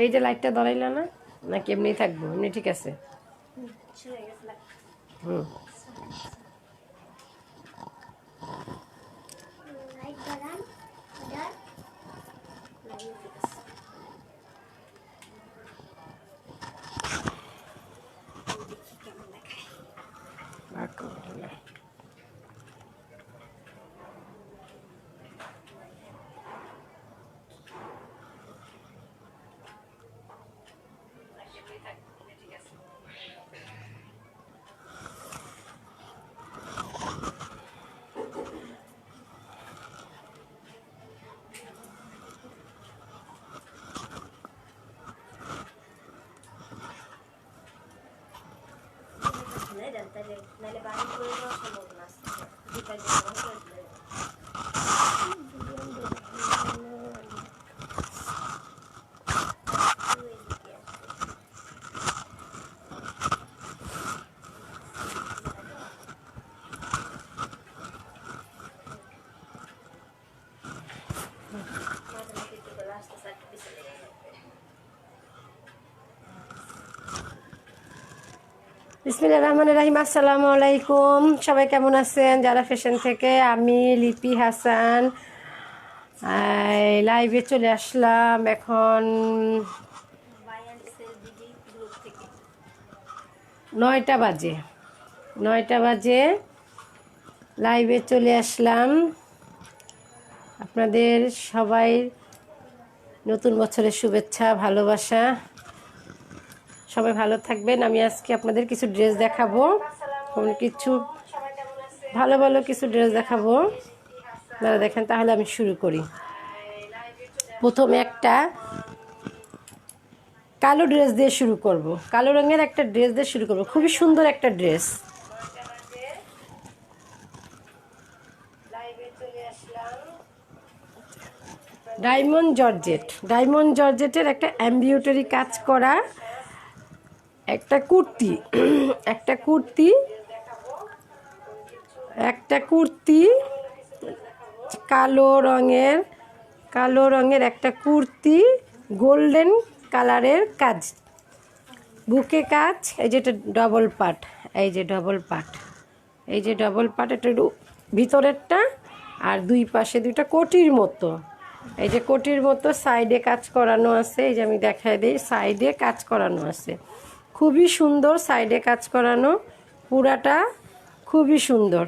এই যে লাইটটা ধরাইলা না, নাকি এমনি থাকবো? এমনি ঠিক আছে। হুম, বিসমিল্লাহির রহমানির রহিম। আসসালামু আলাইকুম, সবাই কেমন আছেন? যারা ফ্যাশন থেকে, আমি লিপি হাসান লাইভে চলে আসলাম। এখন 9টা বাজে, 9টা বাজে লাইভে চলে আসলাম। আপনাদের সবাই নতুন বছরের শুভেচ্ছা, ভালোবাসা। সবাই ভালো থাকবেন। আমি আজকে আপনাদের কিছু ড্রেস দেখাবো, কিছু ভালো ভালো কিছু ড্রেস দেখাবো। আপনারা দেখেন, তাহলে আমি শুরু করি। প্রথমে একটা কালো ড্রেস দিয়ে শুরু করব, কালো রঙের একটা ড্রেস দিয়ে শুরু করব। খুবই সুন্দর একটা ড্রেস। ডায়মন্ড জর্জেট, ডায়মন্ড জর্জেটের একটা এমব্রয়ডারি কাজ করা একটা কুর্তি, একটা কুর্তি, একটা কুর্তি কালো রঙের, কালো রঙের একটা কুর্তি, গোল্ডেন কালারের কাজ, বুকে কাজ। এই যে এটা ডবল পার্ট, এই যে ডবল পার্ট, এই যে ডবল পার্ট, এটা ভিতরেরটা, আর দুই পাশে দুইটা কোটির মতো, এই যে কোটির মতো সাইডে কাজ করানো আছে। এই যে আমি দেখাই দিই, সাইডে কাজ করানো আছে, খুবই সুন্দর সাইডে কাজ করানো, পুরাটা খুবই সুন্দর।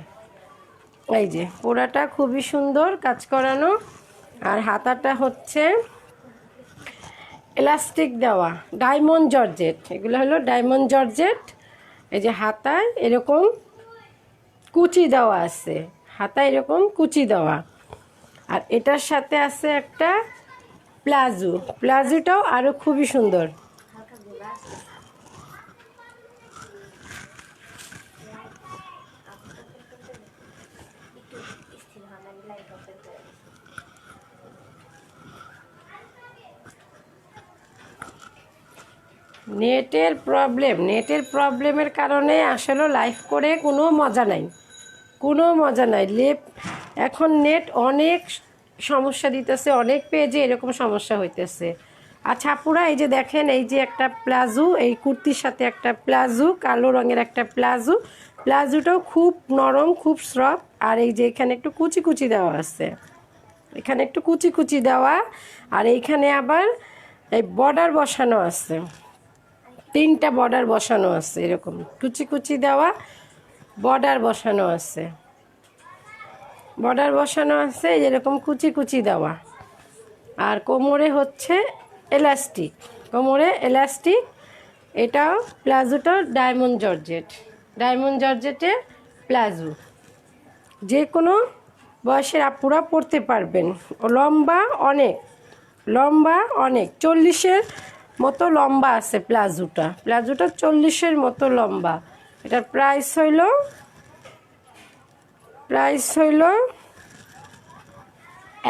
এই যে পুরাটা খুবই সুন্দর কাজ করানো। আর হাতাটা হচ্ছে এলাস্টিক দেওয়া, ডায়মন্ড জর্জেট, এগুলো হলো ডায়মন্ড জর্জেট। এই যে হাতায় এরকম কুচি দেওয়া আছে, হাতা এরকম কুচি দেওয়া। আর এটার সাথে আছে একটা প্লাজো, প্লাজোটাও আরও খুবই সুন্দর। নেটের প্রবলেমের কারণে আসলে লাইভ করে কোনো মজা নাই, কোনো মজা নাই। এখন নেট অনেক সমস্যা দিতেছে, অনেক পেজে এরকম সমস্যা হইতেছে। আচ্ছা আপুরা, এই যে দেখেন, এই যে একটা প্লাজো, এই কুর্তির সাথে একটা প্লাজো, কালো রঙের একটা প্লাজো, প্লাজোটাও খুব নরম, খুব সফট। আর এই যে এখানে একটু কুচি কুচি দেওয়া আছে, এখানে একটু কুচি কুচি দেওয়া। আর এইখানে আবার এই বর্ডার বসানো আছে, 3টা বর্ডার বসানো আছে, এরকম কুচি কুচি দেওয়া বর্ডার বসানো আছে, বর্ডার বসানো আছে এরকম কুচি কুচি দেওয়া। আর কোমরে হচ্ছে এলাস্টিক, কোমরে এলাস্টিক। এটাও প্লাজোটা ডায়মন্ড জর্জেট, ডায়মন্ড জর্জেটের প্লাজো, যে কোনো বয়সের আপুরা পরতে পারবেন। লম্বা অনেক, লম্বা অনেক, 40-এর মতো লম্বা আছে প্লাজোটা, প্লাজোটা 40-এর মতো লম্বা। এটার প্রাইস হইল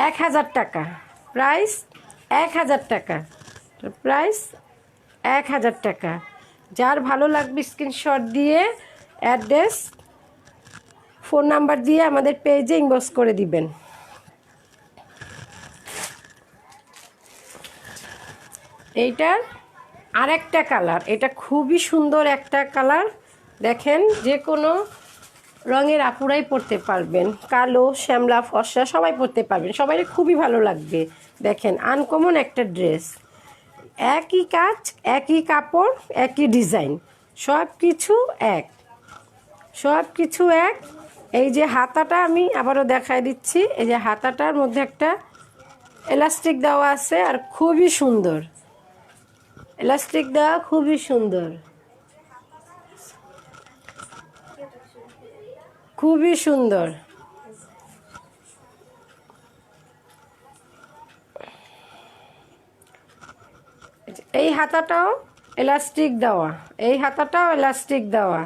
1000 টাকা, প্রাইস 1000 টাকা, প্রাইস 1000 টাকা। যার ভালো লাগবে স্ক্রিনশট দিয়ে অ্যাড্রেস, ফোন নাম্বার দিয়ে আমাদের পেজে ইনবক্স করে দিবেন। এইটার আরেকটা কালার, এটা খুবই সুন্দর একটা কালার। দেখেন যে কোনো রঙের আপুরাই পরতে পারবেন, কালো, শ্যামলা, ফর্সা সবাই পরতে পারবেন, সবাই খুবই ভালো লাগবে। দেখেন আনকমন একটা ড্রেস, একই কাজ, একই কাপড়, একই ডিজাইন, সব কিছু এক, সব কিছু এক। এই যে হাতাটা আমি আবারও দেখাই দিচ্ছি, এই যে হাতাটার মধ্যে একটা এলাস্টিক দেওয়া আছে, আর খুবই সুন্দর এলাস্টিক দেওয়া, খুবই সুন্দর, খুবই সুন্দর। এই হাতাটাও এলাস্টিক দেওয়া, এই হাতাটাও এলাস্টিক দেওয়া।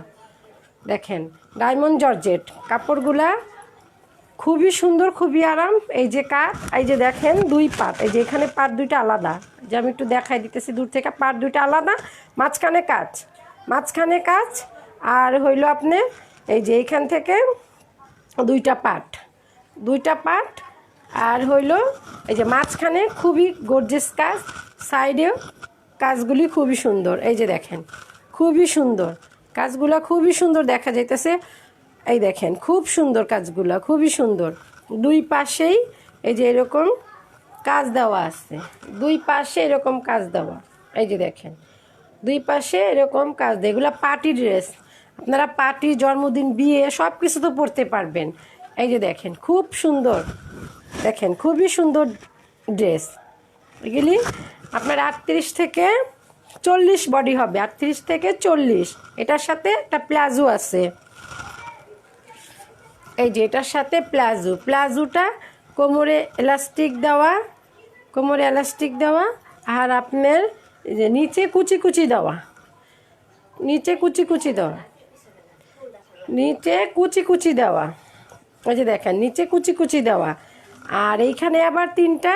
দেখেন ডায়মন্ড জর্জেট কাপড়গুলা খুবই সুন্দর, খুবই আরাম। এই যে কাট, এই যে দেখেন দুই পাট, এই যে এখানে পাট দুইটা আলাদা, যে আমি একটু দেখাই দিতেছি দূর থেকে, পাট দুইটা আলাদা, মাঝখানে কাজ, মাঝখানে কাজ, আর হইল আপনি এই যে এইখান থেকে দুইটা পাট, দুইটা পাট, আর হইল এই যে মাঝখানে খুবই গর্জিয়াস কাজ, সাইডেও কাজগুলি খুবই সুন্দর। এই যে দেখেন খুবই সুন্দর কাজগুলা, খুবই সুন্দর দেখা যাইতেছে। এই দেখেন খুব সুন্দর কাজগুলা, খুবই সুন্দর। দুই পাশেই এই যে এরকম কাজ দেওয়া আছে, দুই পাশে এরকম কাজ দেওয়া। এই যে দেখেন দুই পাশে এরকম কাজ দেয়। এগুলো পার্টি ড্রেস, আপনারা পার্টি, জন্মদিন, বিয়ে সব কিছু তো পরতে পারবেন। এই যে দেখেন খুব সুন্দর, দেখেন খুবই সুন্দর ড্রেস। এগুলি আপনার 38 থেকে 40 বডি হবে, 38 থেকে 40। এটার সাথে একটা প্লাজো আছে, এই যে এটার সাথে প্লাজো, প্লাজোটা কোমরে এলাস্টিক দেওয়া, কোমরে এলাস্টিক দেওয়া, আর আপনার যে নিচে কুচি কুচি দেওয়া, নিচে কুচি কুচি দেওয়া, নিচে কুচি কুচি দেওয়া। এই যে দেখেন নিচে কুচি কুচি দেওয়া, আর এইখানে আবার তিনটা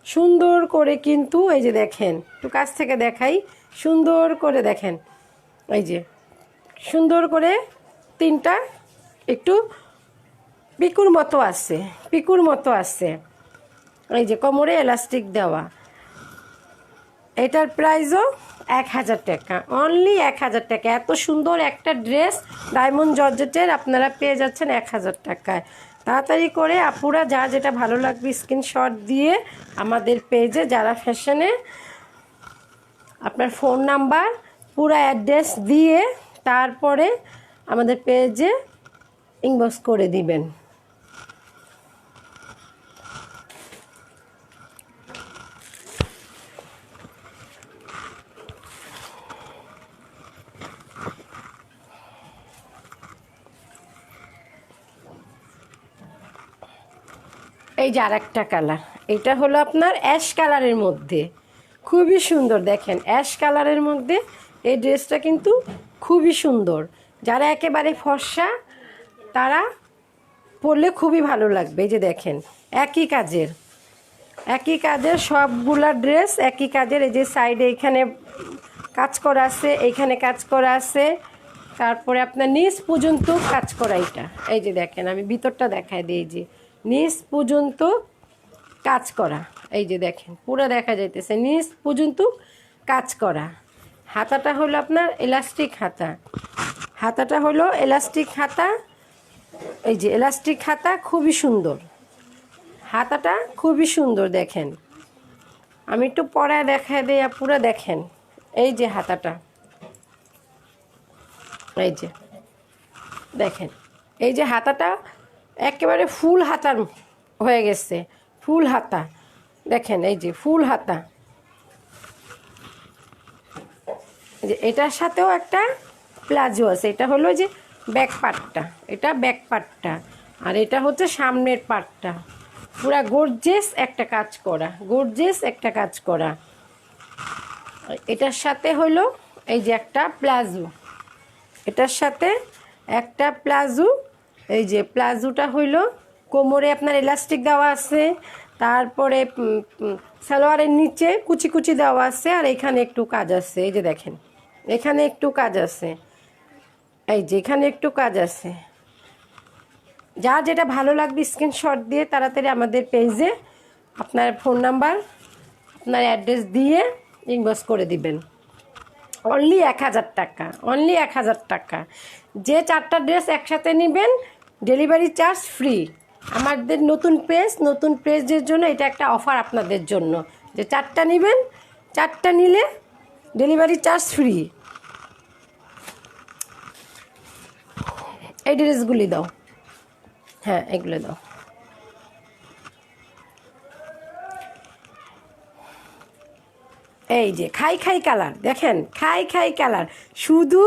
সুন্দর করে, কিন্তু এই যে দেখেন একটু কাছ থেকে দেখাই, সুন্দর করে দেখেন, এই যে সুন্দর করে তিনটা একটু পিকুর মতো আছে, পিকুর মতো আছে। এই যে কোমরে এলাস্টিক দেওয়া। এটার প্রাইসও 1000 টাকা, অনলি 1000 টাকা। এত সুন্দর একটা ড্রেস ডায়মন্ড জর্জেটের আপনারা পেয়ে যাচ্ছেন 1000 টাকায়। তাড়াতাড়ি করে আপুরা যা যেটা ভালো লাগবে স্ক্রিনশট দিয়ে আমাদের পেজে যারা ফ্যাশনে আপনার ফোন নাম্বার, পুরো অ্যাড্রেস দিয়ে তারপরে আমাদের পেজে ইনবক্স করে দিবেন। এই যে আর একটা কালার, এটা হলো আপনার অ্যাশ কালারের মধ্যে, খুবই সুন্দর। দেখেন অ্যাশ কালারের মধ্যে এই ড্রেসটা কিন্তু খুবই সুন্দর। যারা একেবারে ফর্সা তারা পরলে খুবই ভালো লাগবে। এই যে দেখেন একই কাজের, একই কাজের সবগুলা ড্রেস, একই কাজের। এই যে সাইডে এখানে কাজ করা আছে, এইখানে কাজ করা আছে, তারপরে আপনার নিচ পর্যন্ত কাজ করা। এটা এই যে দেখেন আমি ভিতরটা দেখাই দিই, যে নিচ পর্যন্ত কাজ করা। এই যে দেখেন পুরো দেখা যাইতেছে নিচ পর্যন্ত কাজ করা। হাতাটা হলো আপনার এলাস্টিক হাতা, হাতাটা হলো এলাস্টিক হাতা। এই যে এলাস্টিক হাতা, খুবই সুন্দর হাতাটা, খুবই সুন্দর। দেখেন আমি একটু পরায় দেখায় দিই, পুরো দেখেন এই যে হাতাটা, এই যে দেখেন এই যে হাতাটা একেবারে ফুল হাতার হয়ে গেছে, ফুল হাতা। দেখেন এই যে ফুল হাতা। যে এটার সাথেও একটা প্লাজো আছে, এটা হলো যে ব্যাক পার্টটা, এটা ব্যাক পার্টটা, আর এটা হচ্ছে সামনের পার্টটা। পুরা গর্জিয়াস একটা কাজ করা, গর্জিয়াস একটা কাজ করা। এটার সাথে হলো এই যে একটা প্লাজো, এটার সাথে একটা প্লাজো। এই যে প্লাজোটা হইল কোমরে আপনার এলাস্টিক দেওয়া আছে, তারপরে সালোয়ারের নিচে কুচি কুচি দেওয়া আছে, আর এখানে একটু কাজ আছে। এই যে দেখেন এখানে একটু কাজ আছে, এই যে এখানে একটু কাজ আছে। যা যেটা ভালো লাগবে স্ক্রিনশট দিয়ে তাড়াতাড়ি আমাদের পেজে আপনার ফোন নাম্বার, আপনার অ্যাড্রেস দিয়ে ইনবক্স করে দিবেন। অনলি 1000 টাকা, অনলি 1000 টাকা। যে 4টা ড্রেস একসাথে নেবেন ডেলিভারি চার্জ ফ্রি। আমাদের নতুন পেজের জন্য এটা একটা অফার আপনাদের জন্য, যে 4টা নেবেন, 4টা নিলে ডেলিভারি চার্জ ফ্রি। এই ড্রেসগুলি দাও, হ্যাঁ এগুলো দাও। এই যে খাই কালার দেখেন, খাই কালার শুধু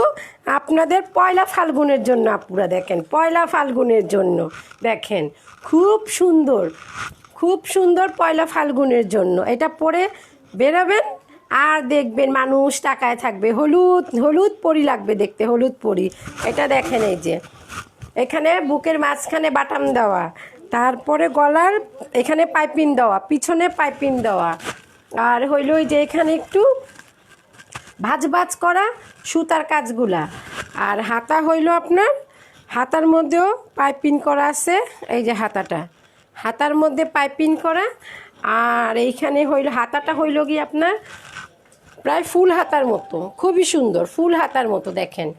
আপনাদের পয়লা ফাল্গুনের জন্য আপুরা, দেখেন পয়লা ফাল্গুনের জন্য, দেখেন খুব সুন্দর পয়লা ফাল্গুনের জন্য। এটা পরে বেরোবেন আর দেখবেন মানুষ তাকায় থাকবে, হলুদ পরি লাগবে দেখতে, হলুদ পরি। এটা দেখেন এই যে এখানে বুকের মাঝখানে বাটাম দেওয়া, তারপরে গলার এখানে পাইপিং দেওয়া, পিছনে পাইপিং দেওয়া, আর হইল ওই যে এখানে একটু ভাজ করা সুতার কাজগুলা। আর হাতা হইল আপনার, হাতার মধ্যেও পাইপিং করা আছে, এই যে হাতার মধ্যে পাইপিং করা। আর এইখানে হইল হাতাটা হইল কি আপনার প্রায় ফুল হাতার মতো, খুবই সুন্দর ফুল হাতার মতো। দেখেন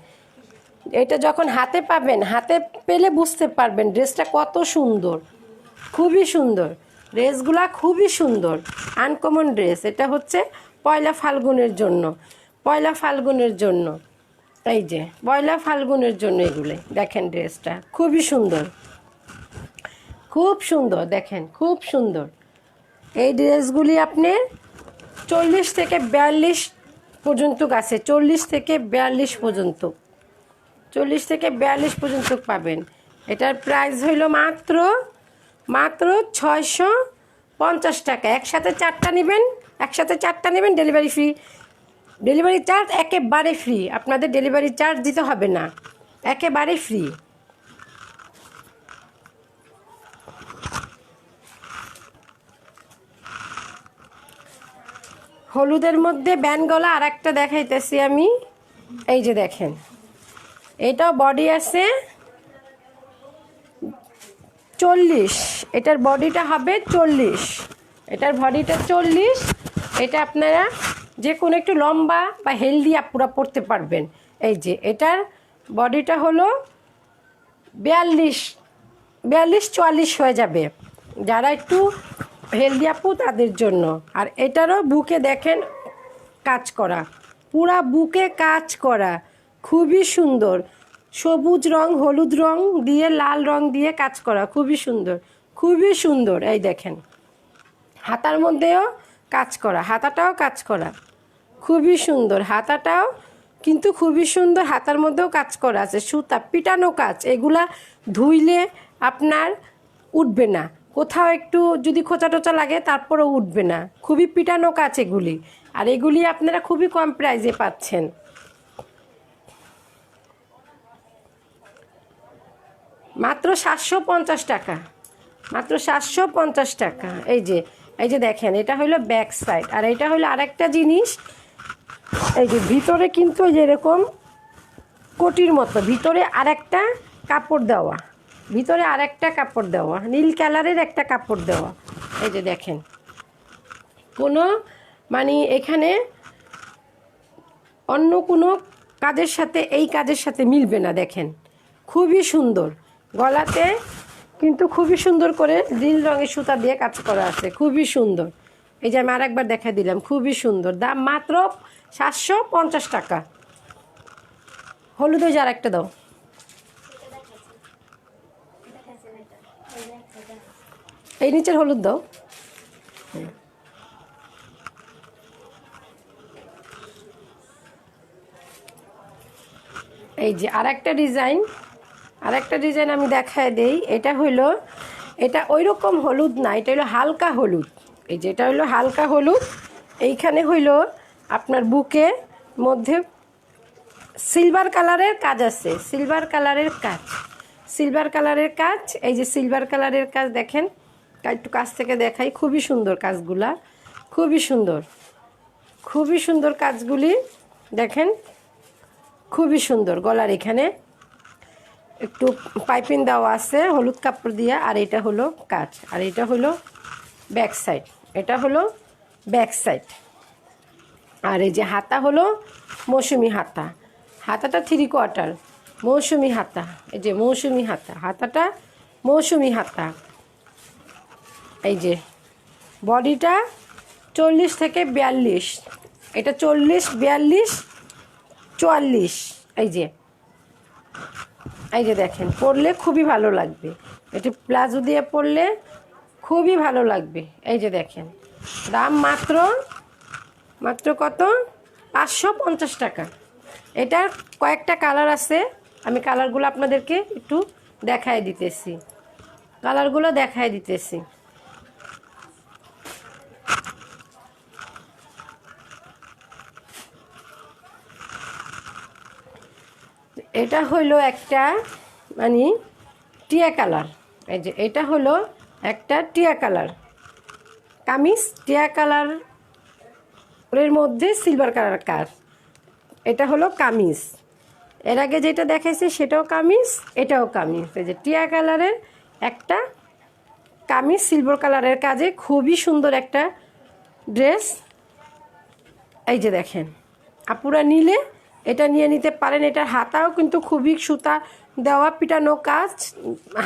এটা যখন হাতে পাবেন, হাতে পেলে বুঝতে পারবেন ড্রেসটা কত সুন্দর, খুবই সুন্দর ড্রেসগুলা, খুবই সুন্দর আনকমন ড্রেস। এটা হচ্ছে পয়লা ফাল্গুনের জন্য, পয়লা ফাল্গুনের জন্য, এই যে পয়লা ফাল্গুনের জন্য এগুলো। দেখেন ড্রেসটা খুবই সুন্দর, খুব সুন্দর, দেখেন খুব সুন্দর। এই ড্রেসগুলি আপনি 40 থেকে 42 পর্যন্ত আছে, 40 থেকে 42 পর্যন্ত, 40 থেকে 42 পর্যন্ত পাবেন। এটার প্রাইস হইল মাত্র 650 টাকা। একসাথে 4টা নেবেন ডেলিভারি ফ্রি, ডেলিভারি চার্জ একেবারে ফ্রি, আপনাদের ডেলিভারি চার্জ দিতে হবে না, একেবারে ফ্রি। হলুদের মধ্যে ব্যান গলা আর একটা দেখাইতেছি আমি, এই যে দেখেন এটাও বডি আছে 40, এটার বডিটা হবে 40, এটার বডিটা 40। এটা আপনারা যে কোনো একটু লম্বা বা হেলদি আপুরা পরতে পারবেন। এই যে এটার বডিটা হলো 42-44 হয়ে যাবে যারা একটু হেলদি আপু তাদের জন্য। আর এটারও বুকে দেখেন কাজ করা, পুরা বুকে কাজ করা, খুবই সুন্দর, সবুজ রং, হলুদ রং দিয়ে, লাল রং দিয়ে কাজ করা, খুবই সুন্দর, খুবই সুন্দর। এই দেখেন হাতার মধ্যেও কাজ করা, হাতাটাও কাজ করা, খুবই সুন্দর, হাতাটাও কিন্তু খুবই সুন্দর, হাতার মধ্যেও কাজ করা আছে, সুতা পিটানো কাজ। এগুলা ধুইলে আপনার উঠবে না, কোথাও একটু যদি খোঁচা টোচা লাগে তারপরেও উঠবে না, খুবই পিটানো কাজ এগুলি। আর এগুলি আপনারা খুবই কম প্রাইসে পাচ্ছেন, মাত্র 750 টাকা, মাত্র 750 টাকা। এই যে দেখেন এটা হলো ব্যাক সাইড। আর এটা হলো আরেকটা জিনিস, এই যে ভিতরে কিন্তু যেরকম কোটির মতো ভিতরে আরেকটা কাপড় দেওয়া, ভিতরে আরেকটা কাপড় দেওয়া, নীল কালারের একটা কাপড় দেওয়া। এই যে দেখেন কোনো মানে এখানে অন্য কোনো কাজের সাথে এই কাজের সাথে মিলবে না। দেখেন খুবই সুন্দর, গলাতে কিন্তু খুবই সুন্দর করে নীল রঙের সুতা দিয়ে কাজ করা আছে, খুবই সুন্দর। এই যে আমি আরেকবার দেখা দিলাম, খুবই সুন্দর, দাম মাত্র 750 টাকা। হলুদ ওই যে আরেকটা দাও, এই নিচের হলুদ দাও। এই যে আরেকটা ডিজাইন আমি দেখায় দেই। এটা হইলো, এটা ওই রকম হলুদ না, এটা হলো হালকা হলুদ। এই যে এটা হলো হালকা হলুদ, এইখানে হইলো আপনার বুকের মধ্যে সিলভার কালারের কাজ আছে, সিলভার কালারের কাজ। এই যে সিলভার কালারের কাজ দেখেন, একটু কাছ থেকে দেখাই, খুবই সুন্দর কাজগুলা, খুবই সুন্দর কাজগুলি দেখেন, খুবই সুন্দর। গলার এখানে একটু পাইপিং দেওয়া আছে হলুদ কাপড় দিয়া। আর এটা হলো কাজ, আর এটা হলো ব্যাক সাইড, এটা হলো ব্যাক সাইড। আর এই যে হাতা হলো মৌসুমি হাতা, হাতাটা 3/4 মৌসুমি হাতা, এই যে মৌসুমি হাতা, হাতাটা মৌসুমি হাতা। এই যে বডিটা 40 থেকে 42, এটা 40, 42, 44। এই যে দেখেন, পরলে খুবই ভালো লাগবে, এটি প্লাজো দিয়ে পরলে খুবই ভালো লাগবে। এই যে দেখেন, দাম মাত্র কত, 550 টাকা। এটার কয়েকটা কালার আছে, আমি কালারগুলো আপনাদেরকে একটু দেখায় দিতেছি, এটা হলো একটা মানে টিয়া কালার। এই যে এটা হলো একটা টিয়া কালার কামিজ, টিয়া কালারের মধ্যে সিলভার কালার কাজ। এটা হলো কামিজ, এর আগে যেটা দেখাইছি সেটাও কামিজ, এটাও কামিজ। এই যে টিয়া কালারের একটা কামিজ সিলভার কালারের কাজে খুবই সুন্দর একটা ড্রেস। এই যে দেখেন, আপুরা নিলে এটা নিয়ে নিতে পারেন। এটার হাতাও কিন্তু খুবই সুতা দেওয়া পিটানো কাজ,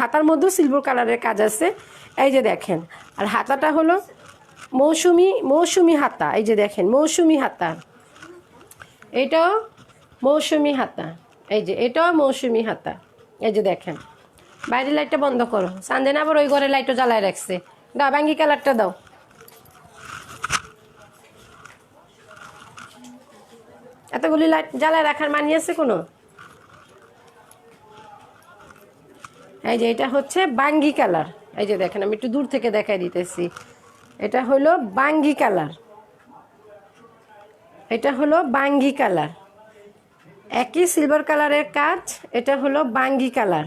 হাতার মধ্যেও সিলভার কালারের কাজ আছে। এই যে দেখেন, আর হাতাটা হলো মৌসুমি হাতা। এই যে দেখেন মৌসুমি হাতা, এটাও মৌসুমি হাতা। এই যে এটাও মৌসুমি হাতা। এই যে দেখেন, বাইরের লাইটটা বন্ধ করো, সানজেন আবার ওই ঘরে লাইটও জ্বালায় রাখছে। দাও বাঙ্গি কালারটা দাও। এতগুলি লাইট জ্বালায় রাখার মানি আছে কোনো? এই যে এটা হচ্ছে বাঙ্গি কালার। এই যে দেখেন, আমি একটু দূর থেকে দেখাই দিতেছি, এটা হলো বাঙ্গি কালার, এটা হলো বাঙ্গি কালার, একই সিলভার কালারের কাজ। এটা হলো বাঙ্গি কালার,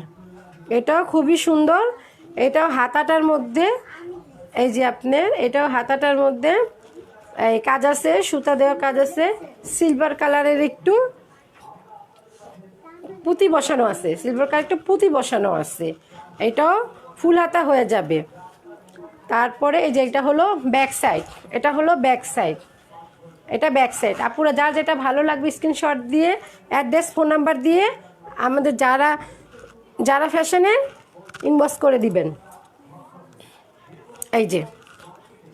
এটাও খুবই সুন্দর। এটাও হাতাটার মধ্যে, এই যে আপনার এটাও হাতাটার মধ্যে এই কাজ আছে, সুতা দেওয়া কাজ আছে, সিলভার কালারের একটু পুঁতি বসানো আছে, সিলভার কালার একটু পুঁতি বসানো আছে। এটাও ফুল হাতা হয়ে যাবে। তারপরে এই যে এটা হলো ব্যাক সাইড, এটা হলো ব্যাক সাইড, এটা ব্যাক সাইড। আপুরা যার যেটা ভালো লাগবে স্ক্রিনশট দিয়ে অ্যাড্রেস ফোন নাম্বার দিয়ে আমাদের যারা ফ্যাশনে ইনবক্স করে দিবেন। এই যে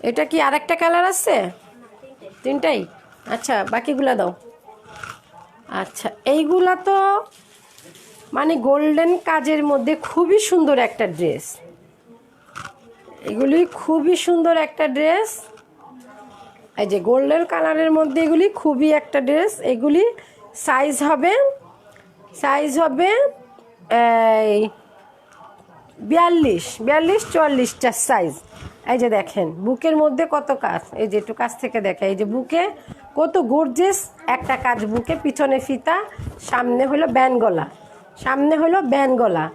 এটা কি আরেকটা কালার আছে? তিনটাই? আচ্ছা, বাকিগুলা দাও। আচ্ছা, এইগুলা তো মানে গোল্ডেন কাজের মধ্যে খুবই সুন্দর একটা ড্রেস, এগুলি খুবই সুন্দর একটা ড্রেস। এই যে গোল্ডেন কালারের মধ্যে এগুলি খুবই একটা ড্রেস। এগুলি সাইজ হবে এই 42, 44টা সাইজ। এই যে দেখেন বুকের মধ্যে কত কাজ, এই যে একটু কাছ থেকে দেখে, এই যে বুকে কত গর্জিয়াস একটা কাজ, বুকে পিছনে ফিতা, সামনে হলো ব্যান গলা,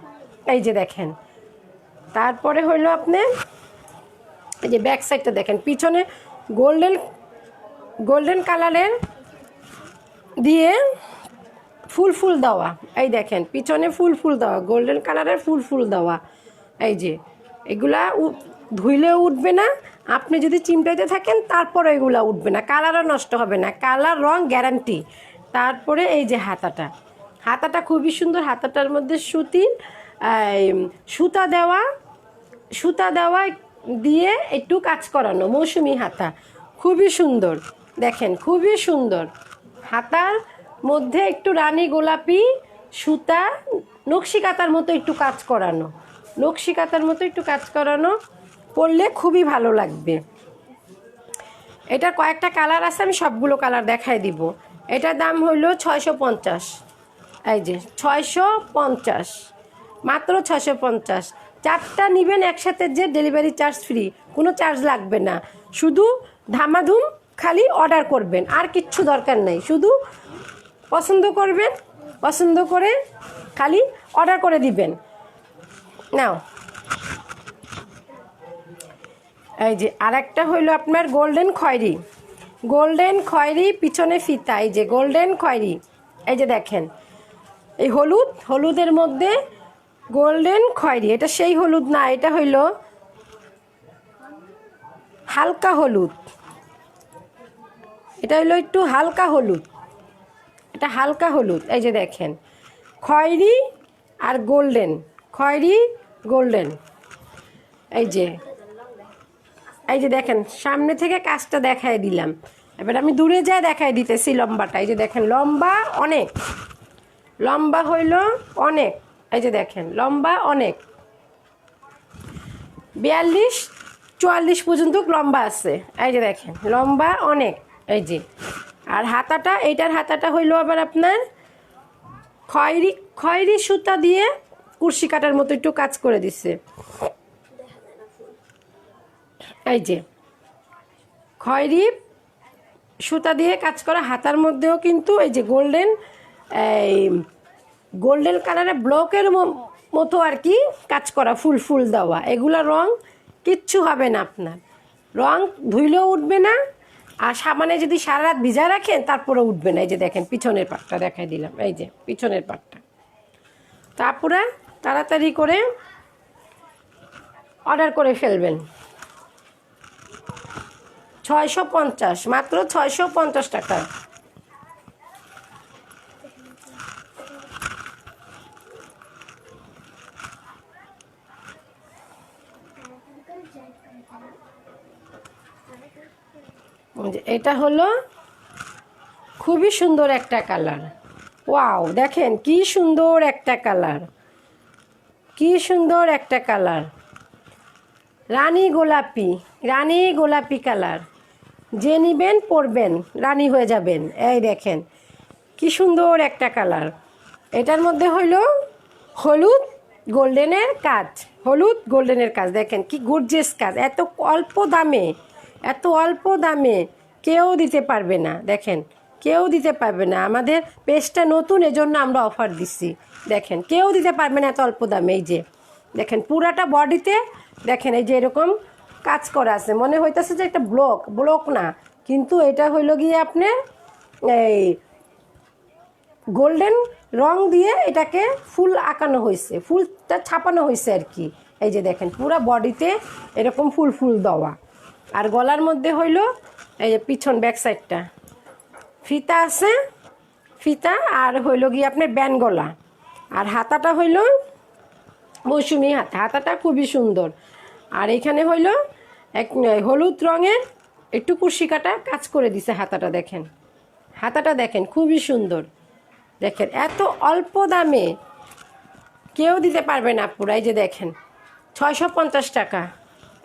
এই যে দেখেন। তারপরে হইলো আপনি এই যে ব্যাক সাইডটা দেখেন, পিছনে গোল্ডেন কালারের দিয়ে ফুল দেওয়া। এই দেখেন পিছনে ফুল দেওয়া, গোল্ডেন কালারের ফুল দেওয়া। এই যে এগুলা ধুইলেও উঠবে না, আপনি যদি চিমটাইতে থাকেন তারপরে এগুলা উঠবে না, কালারও নষ্ট হবে না, কালার রং গ্যারান্টি। তারপরে এই যে হাতাটা খুবই সুন্দর, হাতাটার মধ্যে সুতা দেওয়া দিয়ে একটু কাজ করানো, মৌসুমি হাতা, খুবই সুন্দর। দেখেন খুবই সুন্দর, হাতার মধ্যে একটু রানী গোলাপি সুতা নকশি কাতার মতো একটু কাজ করানো, পরলে খুবই ভালো লাগবে। এটার কয়েকটা কালার আছে, আমি সবগুলো কালার দেখাই দিব। এটার দাম হইল 650। এই যে 650, মাত্র 650। 4টা নেবেন একসাথে, যে ডেলিভারি চার্জ ফ্রি, কোনো চার্জ লাগবে না, শুধু ধামাধুম খালি অর্ডার করবেন, আর কিচ্ছু দরকার নেই। শুধু পছন্দ করে খালি অর্ডার করে দিবেন। নাও, এই যে আরেকটা হইলো আপনার গোল্ডেন খয়েরি পিছনে ফিতা। এই যে গোল্ডেন খয়েরি, এই যে দেখেন এই হলুদের মধ্যে গোল্ডেন খয়েরি, এটা সেই হলুদ না, এটা হইল হালকা হলুদ, এটা হলো একটু হালকা হলুদ, এটা হালকা হলুদ। এই যে দেখেন খয়েরি আর গোল্ডেন, খয়েরি গোল্ডেন। এই যে দেখেন সামনে থেকে কাজটা দেখাই দিলাম, এবার আমি দূরে যা দেখাই দিতেছি লম্বাটা। এই যে দেখেন লম্বা অনেক, লম্বা হইল অনেক। এই যে দেখেন লম্বা অনেক, 42-44 পর্যন্ত লম্বা আছে। এই যে দেখেন লম্বা অনেক। এই যে আর হাতাটা, এইটার হাতাটা হইলো আবার আপনার খয়েরি সুতা দিয়ে কুরশি কাটার মতো একটু কাজ করে দিছে। এই যে খয়েরি সুতা দিয়ে কাজ করা, হাতার মধ্যেও কিন্তু এই যে গোল্ডেন কালারের ব্লকের মতো আর কি কাজ করা, ফুল ফুল দেওয়া। এগুলা রং কিচ্ছু হবে না আপনার, রং ধুইলেও উঠবে না, আর সাবানে যদি সারা রাত ভিজা রাখেন তারপরে উঠবে না। এই যে দেখেন পিছনের পাটটা দেখাই দিলাম, এই যে পিছনের পাটটা। তারপরে তাড়াতাড়ি করে অর্ডার করে ফেলবেন। 650, মাত্র 650 টাকা। এটা হলো খুবই সুন্দর একটা কালার। ওয়াও, দেখেন কি সুন্দর একটা কালার, কি সুন্দর একটা কালার, রানী গোলাপি, রানী গোলাপি কালার। যে নিবেন পরবেন রানী হয়ে যাবেন। এই দেখেন কি সুন্দর একটা কালার। এটার মধ্যে হইল হলুদ গোল্ডেনের কাজ, হলুদ গোল্ডেনের কাজ। দেখেন কি গর্জিয়াস কাজ, এত অল্প দামে, এত অল্প দামে কেউ দিতে পারবে না। দেখেন কেউ দিতে পারবে না, আমাদের পেজটা নতুন এজন্য আমরা অফার দিচ্ছি। দেখেন কেউ দিতে পারবে না এত অল্প দামে। এই যে দেখেন পুরাটা বডিতে দেখেন এই যে এরকম কাজ করা আছে, মনে হইতেছে যে একটা ব্লক না, কিন্তু এটা হইল গিয়ে আপনার এই গোল্ডেন রং দিয়ে এটাকে ফুল আঁকানো হয়েছে, ফুলটা ছাপানো হয়েছে আর কি। এই যে দেখেন পুরা বডিতে এরকম ফুল ফুল দেওয়া। আর গলার মধ্যে হইল এই যে পিছন ব্যাক সাইডটা ফিতা আছে, ফিতা আর হইল গিয়ে আপনার ব্যান গলা। আর হাতাটা হইল মৌসুমি হাতা, হাতাটা খুবই সুন্দর। আর এখানে হইল এক হলুদ রঙের একটু কুশি কাটা কাজ করে দিছে হাতাটা। দেখেন হাতাটা দেখেন খুবই সুন্দর। দেখেন এত অল্প দামে কেউ দিতে পারবে না পুরা। এই যে দেখেন 650 টাকা।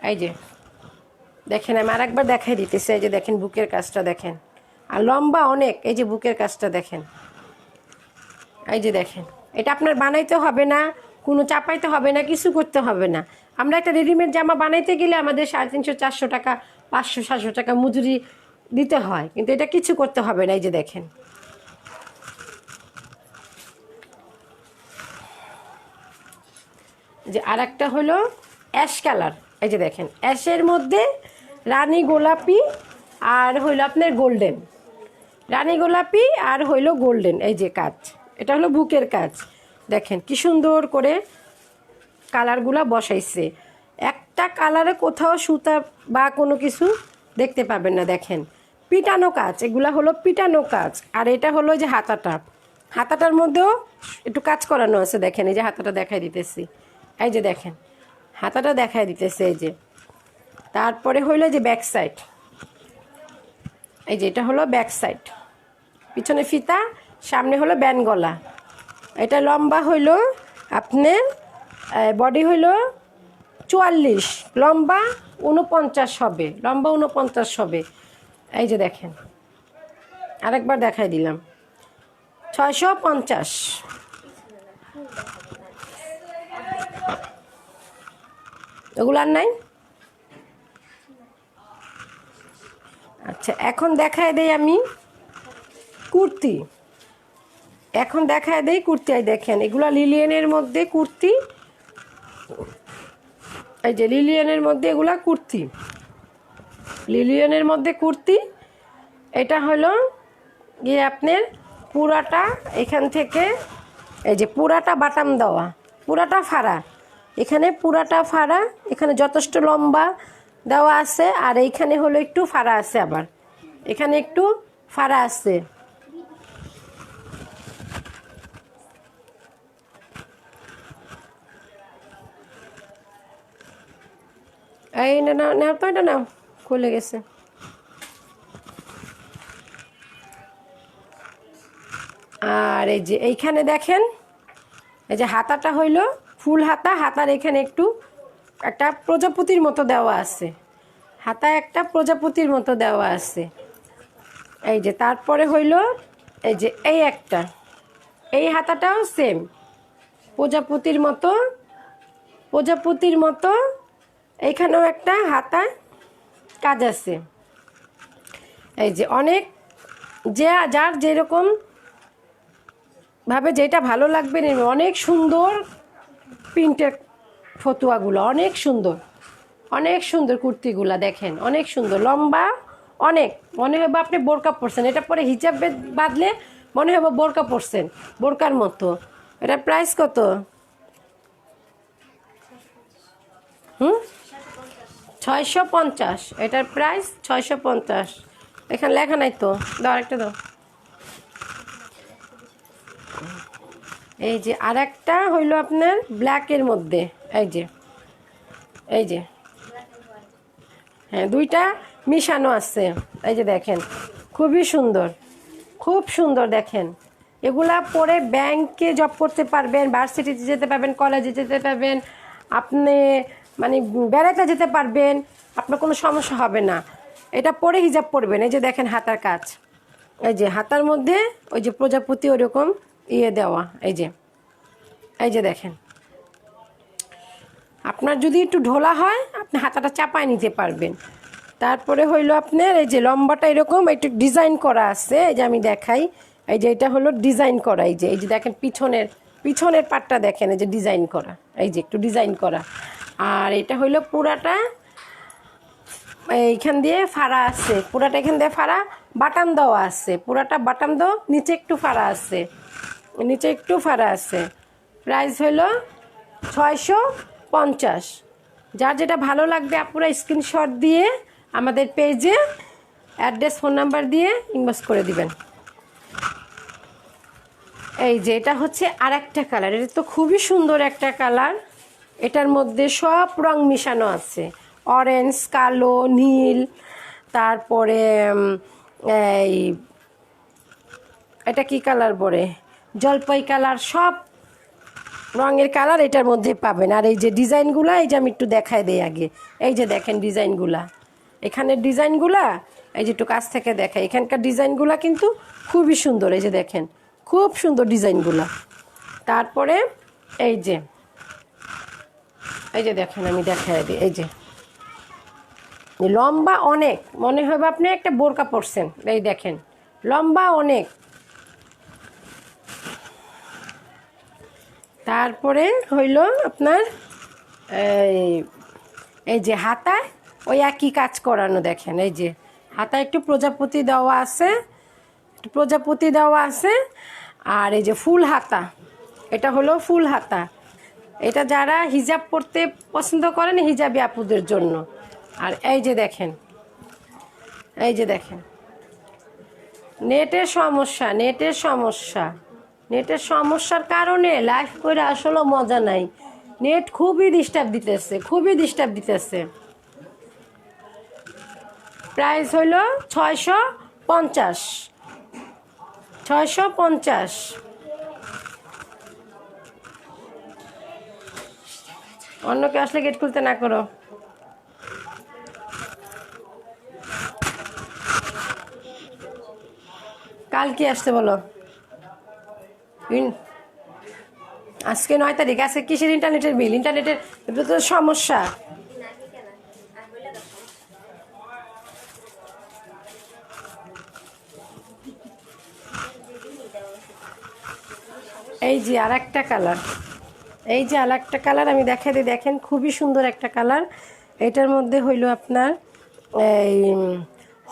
এই যে দেখেন আমি আর একবার দেখাই দিতেছি। এই যে দেখেন বুকের কাজটা দেখেন, আর লম্বা অনেক। এই যে বুকের কাজটা দেখেন, এই যে দেখেন এটা আপনার বানাইতে হবে না, কোনো চাপাইতে হবে না, কিছু করতে হবে না। আমরা একটা রেডিমেড জামা বানাইতে গেলে আমাদের 350-400 টাকা, 500-700 টাকা মজুরি দিতে হয়, কিন্তু এটা কিছু করতে হবে না। এই যে দেখেন যে আর একটা হলো অ্যাশ কালার। এই যে দেখেন অ্যাশের মধ্যে রানী গোলাপি আর হইলো আপনার গোল্ডেন, রানী গোলাপি আর হইলো গোল্ডেন। এই যে কাজ, এটা হলো বুকের কাজ। দেখেন কি সুন্দর করে কালারগুলা বসাইছে, একটা কালারে কোথাও সুতা বা কোনো কিছু দেখতে পাবেন না। দেখেন পিটানো কাজ, এগুলা হলো পিটানো কাজ। আর এটা হলো যে হাতাটা, হাতাটার মধ্যেও একটু কাজ করানো আছে। দেখেন এই যে হাতাটা দেখাই দিতেছি, এই যে দেখেন হাতাটা দেখাই দিতেছে। এই যে তারপরে হইলো যে ব্যাক সাইড, এই যে এটা হলো ব্যাক সাইড, পিছনে ফিতা, সামনে হলো ব্যান গলা। এটা লম্বা হইলো আপনার বডি হইলো 44, লম্বা 49 হবে, লম্বা 49 হবে। এই যে দেখেন আরেকবার দেখাই দিলাম 650। ওগুলো আর নাই। আচ্ছা এখন দেখায় দেই আমি কুর্তি, এখন দেখায় দেই কুর্তি। এই দেখেন এগুলো লিলিয়ানের মধ্যে কুর্তি, এই যে লিলিয়ানের মধ্যে এগুলা কুর্তি, লিলিয়ানের মধ্যে কুর্তি। এটা হলো গিয়ে আপনার পুরাটা এখান থেকে এই যে পুরাটা বাটাম দেওয়া, পুরাটা ফাড়া, এখানে পুরাটা ফাড়া, এখানে যথেষ্ট লম্বা দেওয়া আছে। আর এইখানে হলো একটু ফাড়া আছে, আবার এখানে একটু ফাড়া আছে। এই না নাও নাও তো, এটা নাও, খুলে গেছে। আর এই যে এইখানে দেখেন, এই যে হাতাটা হইলো ফুল হাতা, হাতার এখানে একটু একটা প্রজাপতির মতো দেওয়া আছে, হাতা একটা প্রজাপতির মতো দেওয়া আছে। এই যে তারপরে হইলো এই যে এই একটা, এই হাতাটাও সেম প্রজাপতির মতো, প্রজাপতির মতো এইখানেও একটা হাতা কাজ আছে। এই যে অনেক, যে যার যেরকম ভাবে যেটা ভালো লাগবে নেবে। অনেক সুন্দর প্রিন্টের ফতুয়াগুলো, অনেক সুন্দর, অনেক সুন্দর কুর্তিগুলা দেখেন, অনেক সুন্দর, লম্বা অনেক, মনে হবে আপনি বোরকা পরছেন। এটা পরে হিজাব বাঁধলে মনে হবে বোরকা পরছেন, বোরকার মতো। এটা প্রাইস কত? 650। এটার প্রাইস 650। এখানে লেখা নাই তো, দাও একটা দাও। এই যে আর একটা হইলো আপনার ব্ল্যাকের মধ্যে, এই যে এই যে হ্যাঁ, দুইটা মিশানো আছে। এই যে দেখেন, খুবই সুন্দর, খুব সুন্দর দেখেন। এগুলা পরে ব্যাংকে জব করতে পারবেন, ভার্সিটিতে যেতে পারবেন, কলেজে যেতে পারবেন, আপনি মানে বেড়াতে যেতে পারবেন, আপনার কোনো সমস্যা হবে না। এটা পরে হিজাব পরবেন। এই যে দেখেন হাতার কাজ, এই যে হাতার মধ্যে ওই যে প্রজাপতি ওরকম দেওয়া, এই যে দেখেন। আপনার যদি একটু ঢোলা হয় আপনি হাতাটা চাপায় নিতে পারবেন। তারপরে হইলো আপনার এই যে লম্বাটা এরকম একটু ডিজাইন করা আছে, এই যে আমি দেখাই। এই যে এটা হলো ডিজাইন করা, এই যে দেখেন পিছনের পাটটা দেখেন, এই যে ডিজাইন করা, এই যে একটু ডিজাইন করা। আর এটা হইলো পুরাটা এইখান দিয়ে ফাড়া আছে, পুরাটা এখান দিয়ে ফাড়া, বাটাম দেওয়া আছে, পুরাটা বাটাম দাও, নিচে একটু ফাড়া আছে, নিচে একটু ফাড়া আছে। প্রাইস হইল 650। যার যেটা ভালো লাগবে আপনারা স্ক্রিনশট দিয়ে আমাদের পেজে অ্যাড্রেস ফোন নাম্বার দিয়ে ইনবক্স করে দিবেন। এই যে এটা হচ্ছে আর একটা কালার, এটা তো খুবই সুন্দর একটা কালার। এটার মধ্যে সব রং মিশানো আছে, অরেঞ্জ, কালো, নীল, তারপরে এই এটা কি কালার বলে, জলপাই কালার, সব রঙের কালার এটার মধ্যে পাবেন। আর এই যে ডিজাইনগুলা, এই যে আমি একটু দেখাই দিই আগে। এই যে দেখেন ডিজাইনগুলা, এখানের ডিজাইনগুলা, এই যে একটু কাছ থেকে দেখাই, এখানকার ডিজাইনগুলা কিন্তু খুবই সুন্দর। এই যে দেখেন, খুব সুন্দর ডিজাইনগুলা। তারপরে এই যে দেখেন, আমি দেখাই দিই। এই যে লম্বা অনেক, মনে হবে আপনি একটা বোরকা পরছেন। এই দেখেন লম্বা অনেক। তারপরে হইল আপনার এই যে হাতায় ওই একই কাজ করানো, দেখেন এই যে হাতায় একটু প্রজাপতি দেওয়া আছে, একটু প্রজাপতি দেওয়া আছে। আর এই যে ফুল হাতা, এটা হলো ফুল হাতা। এটা যারা হিজাব পরতে পছন্দ করেন, হিজাবি আপুদের জন্য। আর এই যে দেখেন, এই যে দেখেন, নেটের সমস্যা, নেটের সমস্যা, নেটের সমস্যার কারণে লাইভ করে আসলে মজা নাই। নেট খুবই ডিস্টার্ব দিতেছে, খুবই ডিস্টার্ব দিতেছে। প্রাইস হইল 650। 650। অন্য কেউ আসলে গেট খুলতে না করো। কাল কি আসতে বলো? আজকে 9 তারিখ। আজকে কিসের ইন্টারনেটের বিল? ইন্টারনেটের তো সমস্যা। এই যে আর একটা কালার, এই যে আর একটা কালার আমি দেখাই দিই। দেখেন খুবই সুন্দর একটা কালার। এটার মধ্যে হইল আপনার এই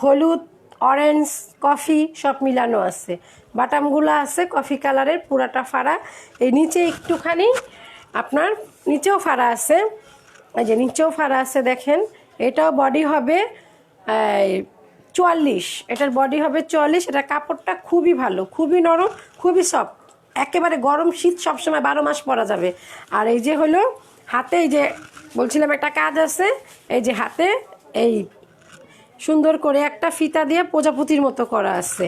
হলুদ, অরেঞ্জ, কফি সব মিলানো আছে। বাটামগুলো আছে কফি কালারের, পুরাটা ফাড়া। এই নিচে একটুখানি আপনার নিচেও ফাড়া আছে, এই যে নিচেও ফাড়া আছে দেখেন। এটাও বডি হবে 44, এটার বডি হবে 44। এটা কাপড়টা খুবই ভালো, খুবই নরম, খুবই সফট, একেবারে গরম শীত সবসময় 12 মাস পরা যাবে। আর এই যে হলো হাতে, এই যে বলছিলাম একটা কাজ আছে, এই যে হাতে এই সুন্দর করে একটা ফিতা দিয়ে প্রজাপতির মতো করা আছে।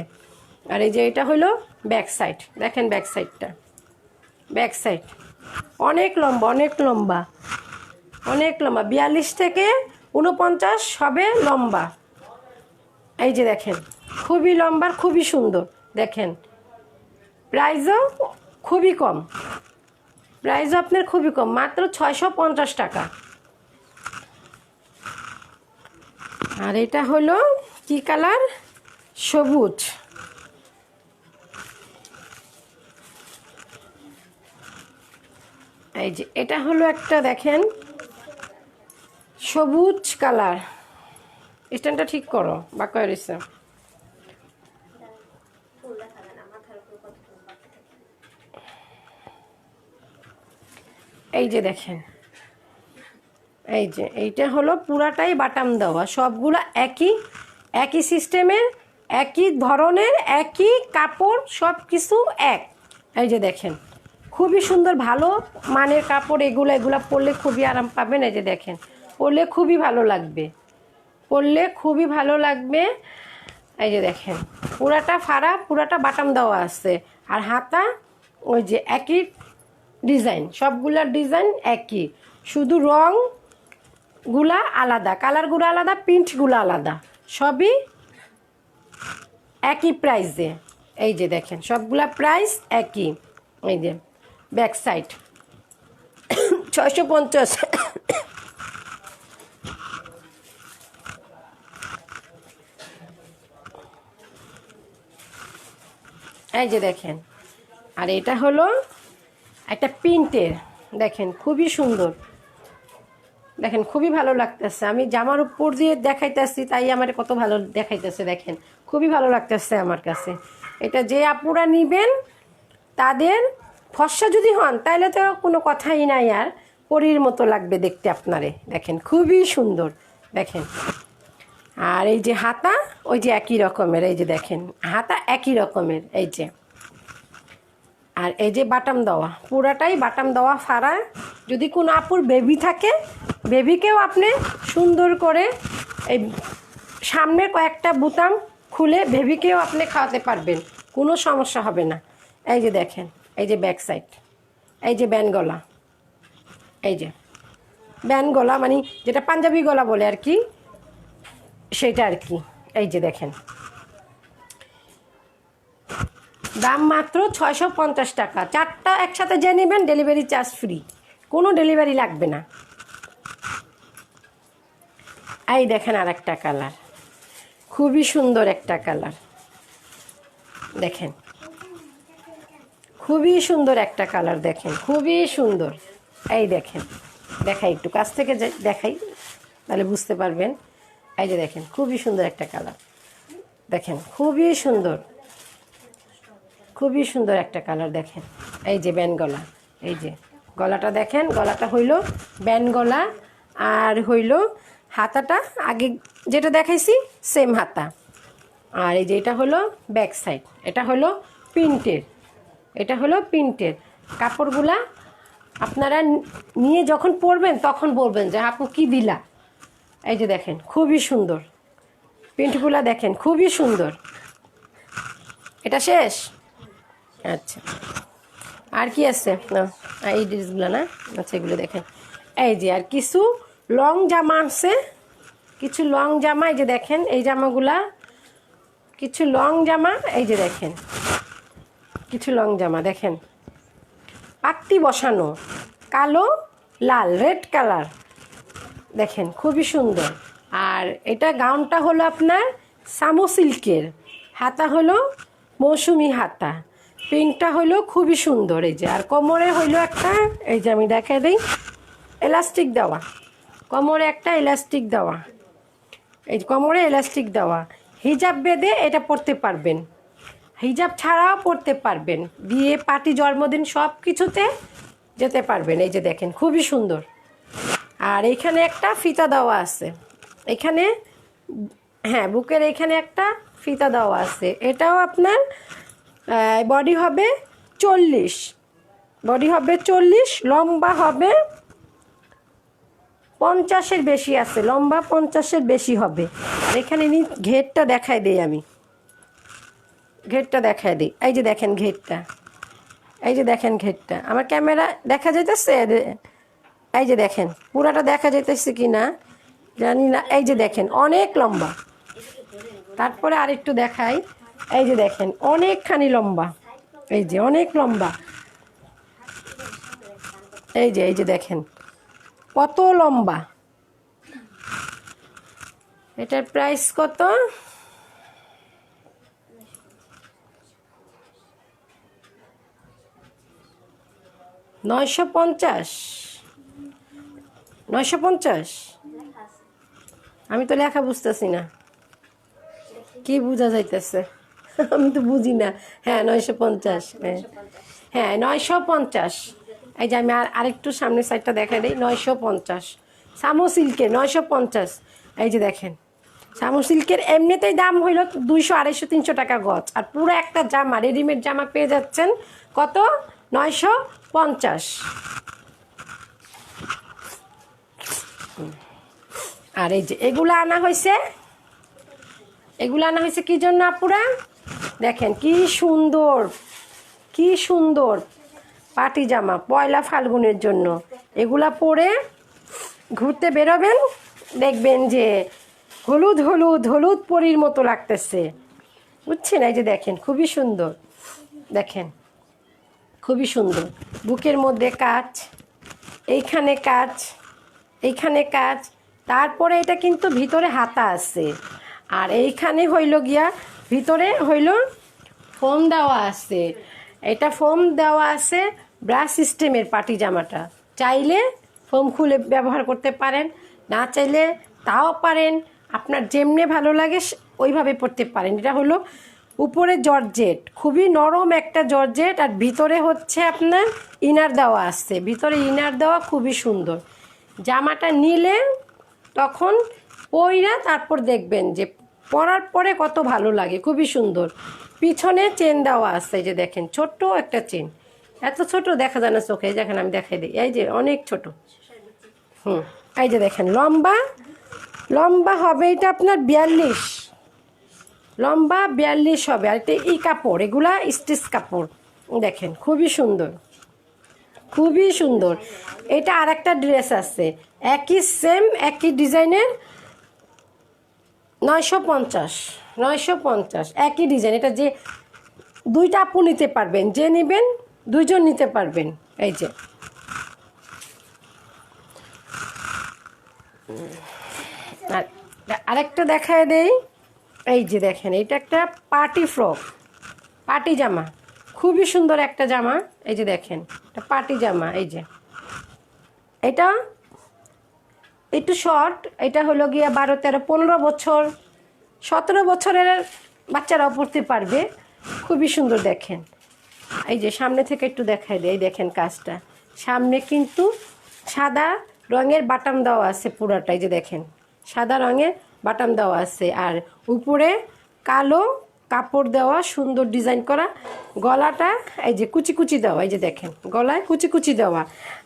আর এই যে এটা হলো ব্যাক সাইড, দেখেন ব্যাক সাইডটা, ব্যাক সাইড অনেক লম্বা, অনেক লম্বা, অনেক লম্বা, 42 থেকে 49 হবে লম্বা। এই যে দেখেন খুবই লম্বা, খুবই সুন্দর। দেখেন প্রাইসও খুবই কম, প্রাইসও আপনার খুবই কম, মাত্র 650 টাকা। আর এটা হলো কি কালার, সবুজ। এই যে এটা হলো একটা, দেখেন সবুজ কালার। স্ট্যান্ডটা ঠিক করো, বাঁকা রয়েছে। এই যে দেখেন, এই যে এইটা হলো পুরাটাই বাটাম দেওয়া, সবগুলা একই একই সিস্টেমের, একই ধরনের, একই কাপড়, সব কিছু এক। এই যে দেখেন খুবই সুন্দর, ভালো মানের কাপড় এগুলো, এগুলো পরলে খুবই আরাম পাবেন। এই যে দেখেন পরলে খুবই ভালো লাগবে, পরলে খুবই ভালো লাগবে। এই যে দেখেন পুরাটা ফাড়া, পুরাটা বাটাম দেওয়া আছে। আর হাতা ওই যে একই ডিজাইন, সবগুলার ডিজাইন একই, শুধু রংগুলা আলাদা, কালারগুলো আলাদা, প্রিন্টগুলো আলাদা, সবই একই প্রাইসে। এই যে দেখেন সবগুলা প্রাইস একই। এই যে ব্যাক সাইড 650। এই যে দেখেন, আর এটা হলো একটা প্রিন্টের, দেখেন খুবই সুন্দর, দেখেন খুবই ভালো লাগতেছে। আমি জামার উপর দিয়ে দেখাইতেছি তাই আমার কত ভালো দেখাইতেছে, দেখেন খুবই ভালো লাগতেছে আমার কাছে। এটা যে আপুরা নিবেন তাদের ফর্সা যদি হন তাহলে তো কোনো কথাই নাই, আর পরীর মতো লাগবে দেখতে আপনারে। দেখেন খুবই সুন্দর, দেখেন। আর এই যে হাতা ওই যে একই রকমের, এই যে দেখেন হাতা একই রকমের, এই যে। আর এই যে বাটাম দেওয়া, পুরাটাই বাটাম দেওয়া ফাড়া। যদি কোনো আপুর বেবি থাকে, বেবিকেও আপনি সুন্দর করে এই সামনের কয়েকটা বোতাম খুলে বেবিকেও আপনি খাওয়াতে পারবেন, কোনো সমস্যা হবে না। এই যে দেখেন, এই যে ব্যাক সাইড, এই যে ব্যান গলা, এই যে ব্যান গলা মানে যেটা পাঞ্জাবি গলা বলে আর কি, সেটা আর কি। এই যে দেখেন দাম মাত্র 650 টাকা। 4টা একসাথে যে নেবেন ডেলিভারি চার্জ ফ্রি, কোনো ডেলিভারি লাগবে না। এই দেখেন আর একটা কালার, খুবই সুন্দর একটা কালার, দেখেন খুবই সুন্দর একটা কালার, দেখেন খুবই সুন্দর। এই দেখেন, দেখাই একটু কাছ থেকে দেখাই তাহলে বুঝতে পারবেন। এই যে দেখেন খুবই সুন্দর একটা কালার, দেখেন খুবই সুন্দর, খুবই সুন্দর একটা কালার। দেখেন এই যে ব্যান গলা, এই যে গলাটা দেখেন, গলাটা হইল ব্যান গলা। আর হইল হাতাটা আগে যেটা দেখাইছি সেম হাতা। আর এই যে এটা হলো ব্যাক সাইড, এটা হলো প্রিন্টের, এটা হলো প্রিন্টের। কাপড়গুলা আপনারা নিয়ে যখন পরবেন তখন বলবেন যে আপু কি দিলা। এই যে দেখেন খুবই সুন্দর প্রিন্টগুলা, দেখেন খুবই সুন্দর। এটা শেষ, আচ্ছা আর কি আছে না, এই ড্রেসগুলো না, আচ্ছা এগুলো দেখেন। এই যে আর কিছু লং জামা আছে, কিছু লং জামা, এই যে দেখেন এই জামাগুলা কিছু লং জামা, এই যে দেখেন কিছু লং জামা, দেখেন পাট্টি বসানো, কালো লাল রেড কালার, দেখেন খুবই সুন্দর। আর এটা গাউনটা হলো আপনার সামো সিল্কের, হাতা হলো মৌসুমি হাতা, প্রিন্টটা হলো খুবই সুন্দর। এই যে আর কোমরে হইলো একটা, এই যে আমি দেখাই দিই, এলাস্টিক দেওয়া, কোমরে একটা এলাস্টিক দেওয়া, এই কোমরে এলাস্টিক দেওয়া। হিজাব বেঁধে এটা পরতে পারবেন, হিজাব ছাড়াও পরতে পারবেন, বিয়ে পার্টি জন্মদিন সব কিছুতে যেতে পারবেন। এই যে দেখেন খুবই সুন্দর। আর এখানে একটা ফিতা দেওয়া আছে, এখানে হ্যাঁ, বুকের এখানে একটা ফিতা দেওয়া আছে। এটাও আপনার বডি হবে 40, বডি হবে 40, লম্বা হবে 50-এর বেশি আছে, লম্বা 50-এর বেশি হবে। আর এখানে ঘেরটা দেখায় দিই আমি, ঘেরটা দেখায় দিই। এই যে দেখেন ঘেরটা, এই যে দেখেন ঘেরটা, আমার ক্যামেরা দেখা যাইতেছে? এই যে দেখেন পুরাটা দেখা যাইতেছে কি না জানি না। এই যে দেখেন অনেক লম্বা। তারপরে আরেকটু দেখাই, এই যে দেখেন অনেকখানি লম্বা, এই যে অনেক লম্বা, এই যে দেখেন কত লম্বা। এটার প্রাইস কত? 950, 950। আমি তো লেখা বুঝতেছি না, কি বোঝা যাইতেছে? আমি তো বুঝি না। হ্যাঁ 950, হ্যাঁ 950। এই যে আমি আরেকটু সামনের সাইডটা দেখা দিই। 950 সামো সিল্কের, 950। এই যে দেখেন সামো সিল্কের এমনিতেই দাম হইল 200, 250, 300 টাকা গজ। আর পুরো একটা জামা, রেডিমেড জামা পেয়ে যাচ্ছেন কত? 950। আর এই যে এগুলো আনা হয়েছে, এগুলো আনা হয়েছে কি জন্য আপুরা? দেখেন কি সুন্দর, কি সুন্দর পাটি জামা, পয়লা ফাল্গুনের জন্য। এগুলা পরে ঘুরতে বেরোবেন, দেখবেন যে হলুদ হলুদ হলুদ পরীর মতো লাগতেছে, বুঝছেন? এই যে দেখেন খুবই সুন্দর, দেখেন খুবই সুন্দর। বুকের মধ্যে কাজ, এইখানে কাজ, এইখানে কাজ। তারপরে এটা কিন্তু ভিতরে হাতা আছে। আর এইখানে হইল গিয়া ভিতরে হইল ফোম দেওয়া আছে। এটা ফোম দেওয়া আছে ব্রাশ সিস্টেমের পাটি জামাটা। চাইলে ফোম খুলে ব্যবহার করতে পারেন, না চাইলে তাও পারেন, আপনার যেমনি ভালো লাগে ওইভাবে পরতে পারেন। এটা হলো উপরে জর্জেট, খুবই নরম একটা জর্জেট। আর ভিতরে হচ্ছে আপনার ইনার দেওয়া আছে, ভিতরে ইনার দেওয়া, খুবই সুন্দর। জামাটা নিলে তখন পইরা তারপর দেখবেন যে পরার পরে কত ভালো লাগে, খুবই সুন্দর। পিছনে চেন দেওয়া আছে, এই যে দেখেন ছোট্ট একটা চেন, এত ছোট দেখা যায় না চোখে। দেখেন আমি দেখাই দিই, এই যে অনেক ছোট। এই যে দেখেন লম্বা, লম্বা হবে এটা আপনার 42, লম্বা 42 হবে। আর এটা এই কাপড়, এগুলা স্টিচ কাপড়, দেখেন খুবই সুন্দর, খুবই সুন্দর। এটা আর একটা ড্রেস আছে একই সেম একই ডিজাইনের, 950, 950 একই ডিজাইন। এটা যে দুইটা আপু নিতে পারবেন, যে নেবেন দুইজন নিতে পারবেন। এই যে আর আরেকটা দেখায় দেই, এই যে দেখেন এটা একটা পার্টি ফ্রক, পার্টি জামা, খুবই সুন্দর একটা জামা। এই যে দেখেন এটা পার্টি জামা। এই যে এটা একটু শর্ট, এটা হলো গিয়া 12, 13, 15 বছর, 17 বছরের বাচ্চারাও পড়তে পারবে, খুবই সুন্দর। দেখেন এই যে সামনে থেকে একটু দেখাই দেয়, এই দেখেন কাজটা, সামনে কিন্তু সাদা রঙের বাটাম দেওয়া আছে পুরাটা। এই যে দেখেন সাদা রঙের বাটাম দেওয়া আছে, আর উপরে কালো কাপড় দেওয়া, সুন্দর ডিজাইন করা। গলাটা এই যে কুচি কুচি দেওয়া, এই যে দেখেন গলায় কুচি কুচি দেওয়া।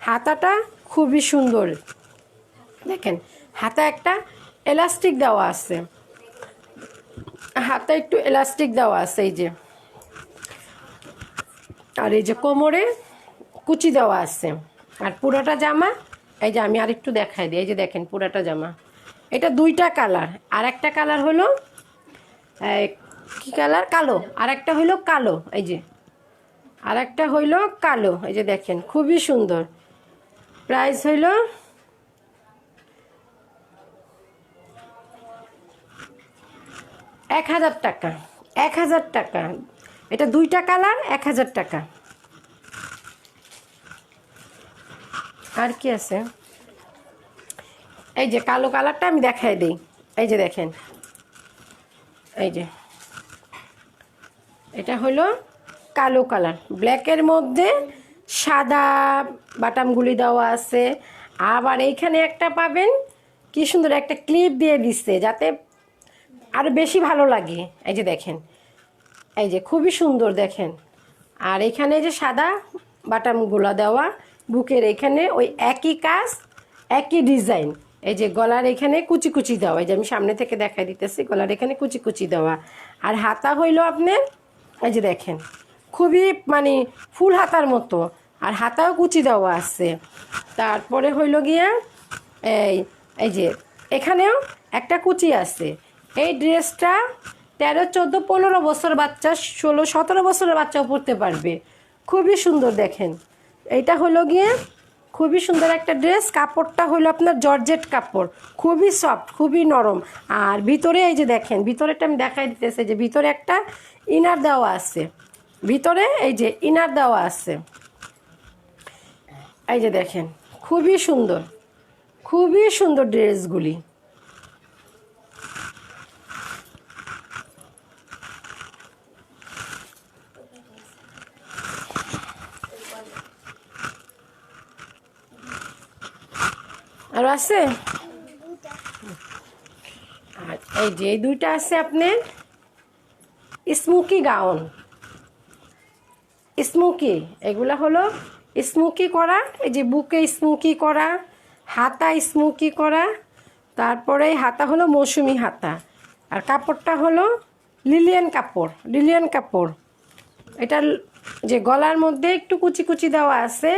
হাতাটা খুবই সুন্দর, দেখেন হাতা একটা এলাস্টিক দেওয়া আছে, হাতে একটু এলাস্টিক দেওয়া আছে। এই যে আর এই যে কোমরে কুচি দেওয়া আছে। আর পুরোটা জামা, এই যে আমি আরেকটু দেখাই দিই, এই যে দেখেন পুরোটা জামা। এটা দুইটা কালার, আর একটা কালার হলো কি কালার, কালো, আর একটা হইলো কালো। এই যে আর একটা হইলো কালো, এই যে দেখেন খুবই সুন্দর। প্রাইস হইল 1000 টাকা, 1000 টাকা। এটা দুইটা কালার, 1000 টাকা। আর কি আছে, এই যে কালো কালারটা আমি দেখাই দিই, এই যে দেখেন, এই যে এটা হলো কালো কালার, ব্ল্যাকের মধ্যে সাদা বাটামগুলি দেওয়া আছে। আবার এইখানে একটা পাবেন কি সুন্দর একটা ক্লিপ দিয়ে দিচ্ছে, যাতে আরও বেশি ভালো লাগে। এই যে দেখেন, এই যে খুবই সুন্দর দেখেন। আর এখানে যে সাদা বাটামগুলো দেওয়া, বুকের এখানে ওই একই কাজ, একই ডিজাইন। এই যে গলার এখানে কুচি কুচি দেওয়া, এই যে আমি সামনে থেকে দেখাই দিতেছি, গলার এখানে কুচি কুচি দেওয়া। আর হাতা হইল আপনার, এই যে দেখেন খুবই মানে ফুল হাতার মতো, আর হাতাও কুচি দেওয়া আছে। তারপরে হইল গিয়া এই এই যে এখানেও একটা কুচি আছে। এই ড্রেসটা 13, 14, 15 বছর বাচ্চা, 16, 17 বছরের বাচ্চাও পরতে পারবে। খুবই সুন্দর দেখেন। এইটা হলো গিয়ে খুবই সুন্দর একটা ড্রেস। কাপড়টা হলো আপনার জর্জেট কাপড়, খুবই সফট, খুবই নরম। আর ভিতরে এই যে দেখেন, ভিতরেটা আমি দেখাই দিতেছি যে ভিতরে একটা ইনার দেওয়া আছে, ভিতরে এই যে ইনার দেওয়া আছে। এই যে দেখেন খুবই সুন্দর, খুবই সুন্দর ড্রেসগুলি। আর আছে, আর এই যে এই দুইটা আছে আপনার স্মোকি গাউন, স্মোকি, এগুলা হলো স্মোকি করা। এই যে বুকে স্মোকি করা, হাতা স্মোকি করা, তারপরে হাতা হলো মৌসুমি হাতা। আর কাপড়টা হলো লিলিয়ান কাপড়, লিলিয়ান কাপড়। এটার যে গলার মধ্যে একটু কুচি কুচি দেওয়া আছে,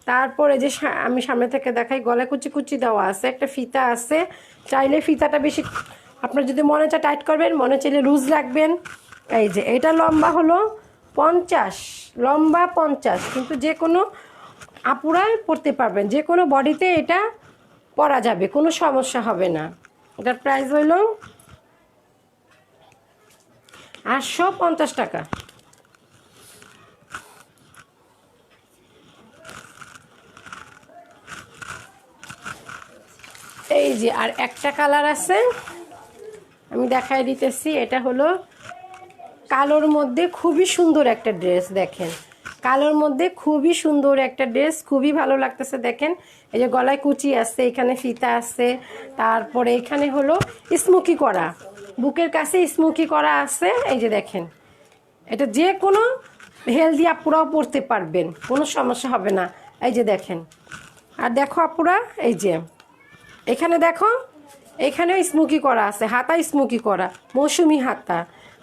তারপরে যে আমি সামনে থেকে দেখাই, গলায় কুচি কুচি দেওয়া আছে, একটা ফিতা আছে। চাইলে ফিতাটা বেশি আপনার যদি মনে চায় টাইট করবেন, মনে চাইলে লুজ রাখবেন। এই যে এটা লম্বা হলো 50, লম্বা 50, কিন্তু যে কোনো আপুরাই পরতে পারবেন, যে কোনো বডিতে এটা পরা যাবে, কোনো সমস্যা হবে না। এটার প্রাইস হইল 850 টাকা। এই যে আর একটা কালার আছে, আমি দেখাই দিতেছি। এটা হলো কালোর মধ্যে খুবই সুন্দর একটা ড্রেস, দেখেন কালোর মধ্যে খুবই সুন্দর একটা ড্রেস, খুবই ভালো লাগতেছে। দেখেন এই যে গলায় কুচি আছে, এখানে ফিতা আছে, তারপরে এখানে হলো স্মোকি করা, বুকের কাছে স্মোকি করা আছে। এই যে দেখেন, এটা যে কোনো হেলদি আপুরাও পরতে পারবেন, কোনো সমস্যা হবে না। এই যে দেখেন, আর দেখো আপুরা, এই যে এখানে দেখো, এখানেও স্মোকি করা আছে, হাতা স্মোকি করা, মৌসুমি হাতা।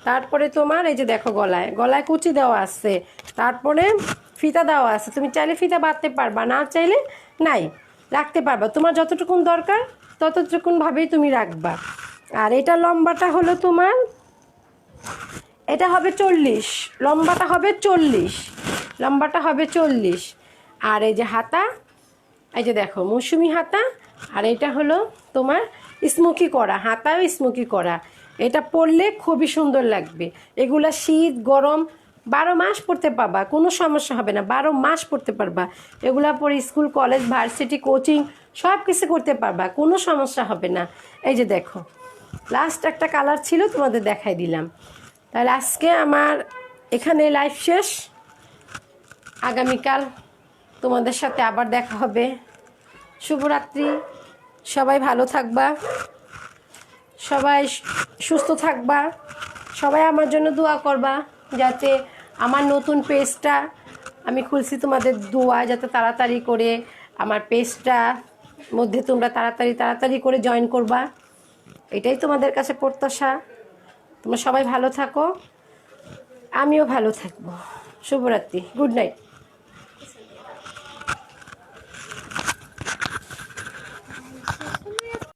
তারপরে তোমার এই যে দেখো গলায়, গলায় কুচি দেওয়া আছে, তারপরে ফিতা দেওয়া আছে। তুমি চাইলে ফিতা বাঁধতে পারবা, না চাইলে নাই রাখতে পারবা, তোমার যতটুকুন দরকার ততটুকুনভাবেই তুমি রাখবা। আর এটা লম্বাটা হলো তোমার, এটা হবে 40, লম্বাটা হবে 40, লম্বাটা হবে 40। আর এই যে হাতা, এই যে দেখো মৌসুমি হাতা। আর এটা হলো তোমার স্মোকি করা, হাতাও স্মোকি করা। এটা পরলে খুবই সুন্দর লাগবে। এগুলা শীত গরম 12 মাস পরতে পারবা, কোনো সমস্যা হবে না, 12 মাস পরতে পারবা। এগুলা পরে স্কুল কলেজ ভার্সিটি কোচিং সব কিছু করতে পারবা, কোনো সমস্যা হবে না। এই যে দেখো লাস্ট একটা কালার ছিল, তোমাদের দেখাই দিলাম। তাহলে আজকে আমার এখানে লাইভ শেষ, আগামীকাল তোমাদের সাথে আবার দেখা হবে। শুভরাত্রি, সবাই ভালো থাকবা, সবাই সুস্থ থাকবা, সবাই আমার জন্য দোয়া করবা, যাতে আমার নতুন পেজটা আমি খুলছি, তোমাদের দোয়া যাতে তাড়াতাড়ি করে আমার পেজটা মধ্যে তোমরা তাড়াতাড়ি করে জয়েন করবা, এটাই তোমাদের কাছে প্রত্যাশা। তোমরা সবাই ভালো থাকো, আমিও ভালো থাকবো। শুভরাত্রি, গুড নাইট।